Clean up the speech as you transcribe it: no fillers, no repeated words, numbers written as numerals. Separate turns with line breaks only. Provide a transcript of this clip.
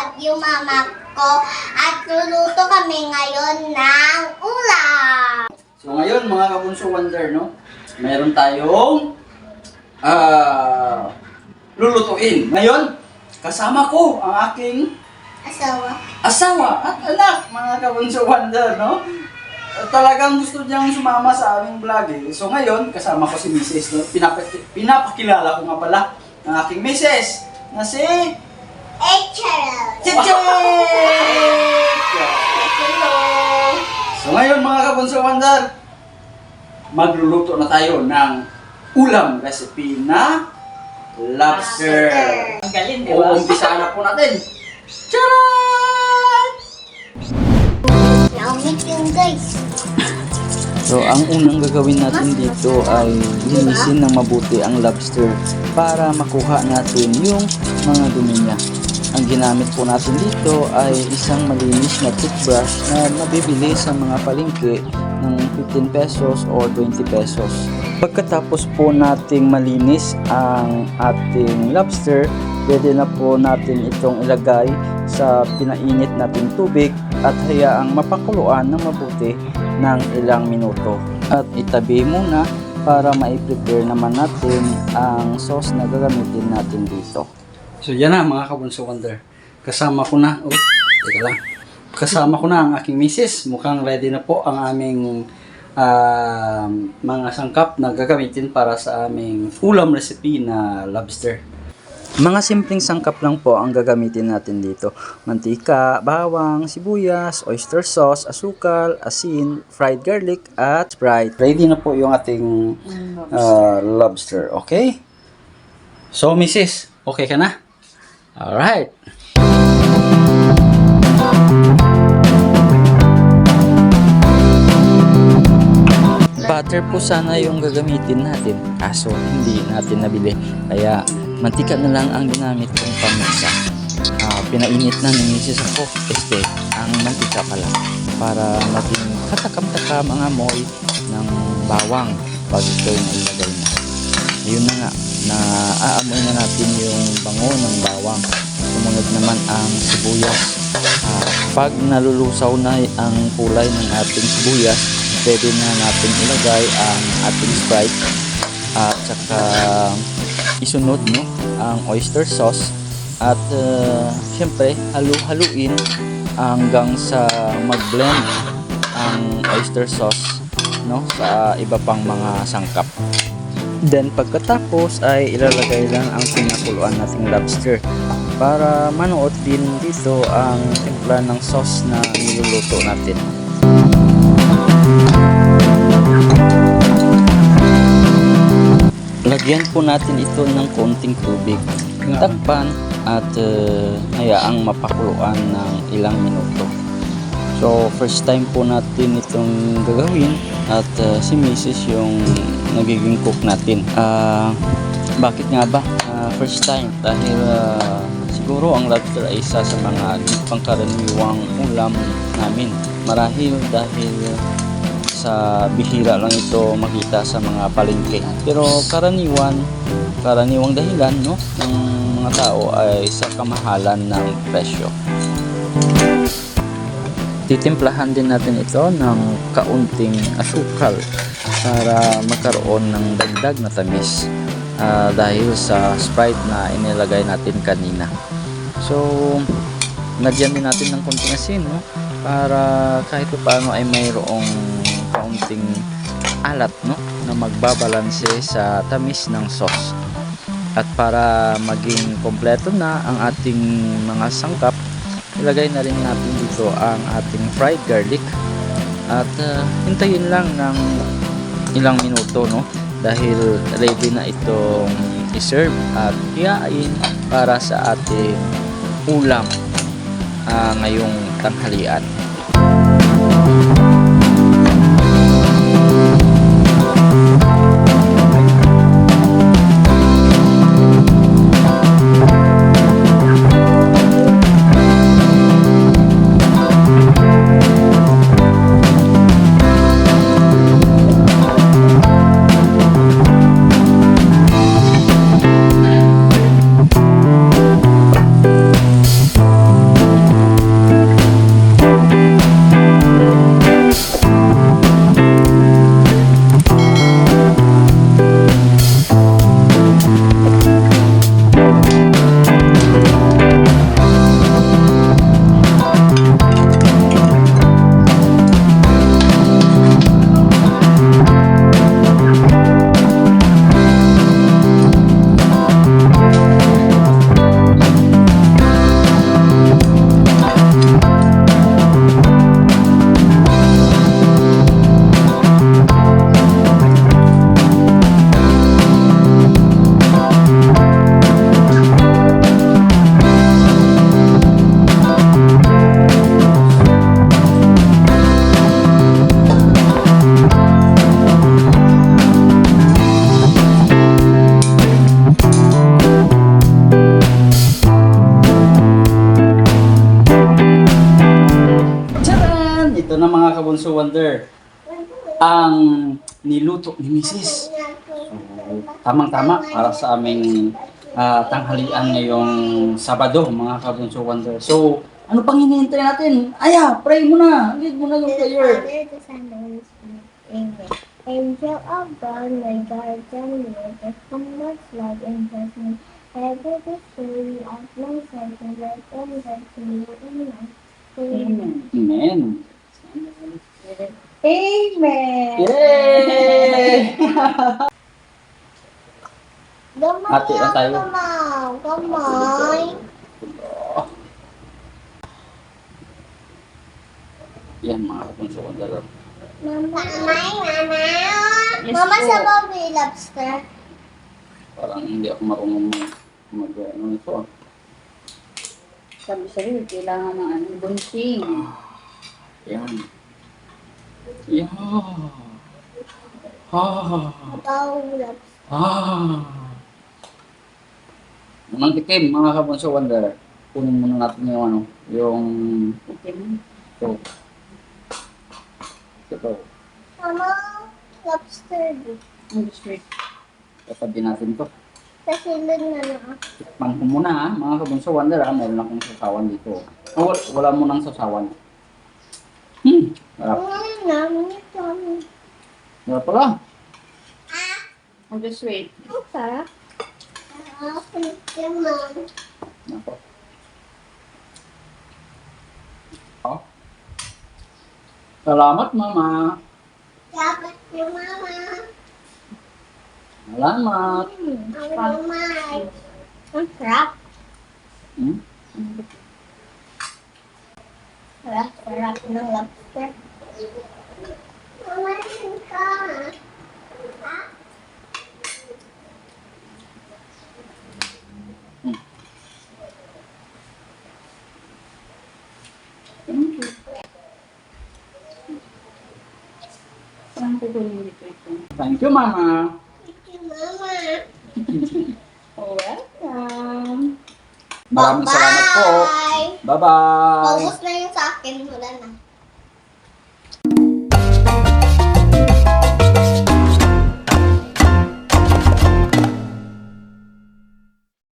love you, mama ko. At luluto kami ngayon ng ulam.
So ngayon mga kabunso wonder, no? Meron tayong lulutuin. Ngayon, kasama ko ang aking asawa at anak, mga kabunso wonder, no? Talagang gusto niyang sumama sa aming vlog eh. So ngayon, kasama ko si Mrs. No? Pinapakilala ko nga pala ang aking Mrs. na si Chichik! Hello! So ngayon mga kabunso wonder, magluluto na tayo ng ulam recipe na lobster.
Ang galing, di ba?
Uumpisahan na po natin. Charan!
Naumit yung guys.
So, ang unang gagawin natin dito ay linisin ng mabuti ang lobster para makuha natin yung mga dumi niya. Ang ginamit po natin dito ay isang malinis na toothbrush na nabibili sa mga palengke ng 15 pesos or 20 pesos. Pagkatapos po nating malinis ang ating lobster, pwede na po natin itong ilagay sa pinainit nating tubig at hayaang mapakuluan ng mabuti ng ilang minuto. At itabi muna para ma-prepare naman natin ang sauce na gagamitin natin dito. So yan na mga kabunso wonder. Kasama ko na, teka lang. Kasama ko na ang aking misis. Mukhang ready na po ang aming mga sangkap na gagamitin para sa aming ulam recipe na lobster. Mga simpleng sangkap lang po ang gagamitin natin dito. Mantika, bawang, sibuyas, oyster sauce, asukal, asin, fried garlic, at Sprite. Ready na po yung ating lobster. Okay? So, Mrs., okay ka na? Alright. Butter po sana yung gagamitin natin, kaso hindi natin nabili. Kaya mantika na lang ang ginamit kong pamisa. Pinainit na ni Mrs. ako ang mantika pala para maging katakam-takam ang amoy ng bawang pag ito'y nailagay na. Yun na nga, na aamoy na natin yung bango ng bawang. Sumunod naman ang sibuyas. Pag nalulusaw na ang kulay ng ating sibuyas, pwede na natin ilagay ang ating Sprite at saka isunod ang oyster sauce at syempre halu-haluin hanggang sa mag-blend ang oyster sauce sa iba pang mga sangkap. Then pagkatapos ay ilalagay lang ang pinakuluan nating lobster para manuot din dito ang timpla ng sauce na niluluto natin. Lagyan po natin ito ng konting tubig. Takpan at hayaang mapakuluan ng ilang minuto. So first time po natin itong gagawin at si Mrs. yung nagiging cook natin. Bakit nga ba? First time dahil siguro ang lobster ay isa sa mga pangkaraniwang ulam namin. Marahil dahil sa bihira lang ito makita sa mga palengke. Pero karaniwang dahilan ng mga tao ay sa kamahalan ng presyo. Titimplahan din natin ito ng kaunting asukal para magkaroon ng dagdag na tamis dahil sa Sprite na inilagay natin kanina. So, lagyan din natin ng konting asin para kahit paano ay mayroong kaunting alat na magbabalanse sa tamis ng sauce. At para maging kompleto na ang ating mga sangkap, ilagay na rin natin dito ang ating fried garlic at hintayin lang ng ilang minuto dahil ready na itong i-serve at hiyain para sa ating ulam ngayong tanghalian. Ito na mga kabunso wonder. Ang niluto ni Mrs. Tamang-tama para sa aming tanghalian ngayong Sabado, mga kabunso wonder. So, ano pang hinihintay natin? Aya, pray mo na. Lead mo na yung prayer.
Father, the Son, and the Holy Spirit. Amen. Angel of God, my guardian, Lord, of much love and judgment, ever the story of my second life and that to you in life. Amen.
Amen.
Amen.
Yay! Hati na tayo.
Gamay.
Yan mga kabunso wonder.
Mama. Mama, sa Bobby Lobster.
Parang hindi ako marunong mag-ano nito.
Sabi sa'yo, kailangan ng ano, bunting.
Yan. Yan.
Bobby Lobster.
Unang tikim, mga kabunso wonder. Kunin muna natin yung ano, yung
Itim.
ito. Ito.
Mama, lobster din.
Ang sweet.
Tasabi natin to.
Sa silid na na.
Tikman ko muna ha, mga kabunso wonder ha. Meron akong sasawan dito. Oh, wala mo nang sasawan. Harap.
Namin ito.
Harap pala.
Ang sweet.
Ang sarap. Naman.
Nako. Oh. Salamat, mama.
Dapat yung mama.
Salamat.
Ang mama. Ang sarap.
Hmm?
Sarap ng lobster. Mama, yun ka. Ha?
Parang kukunin dito ito.
Thank you, mama.
Thank you, mama.
Welcome.
Maraming salamat po.
Bye-bye.
Bye-bye.
Paubos na yung sa akin. Wala na.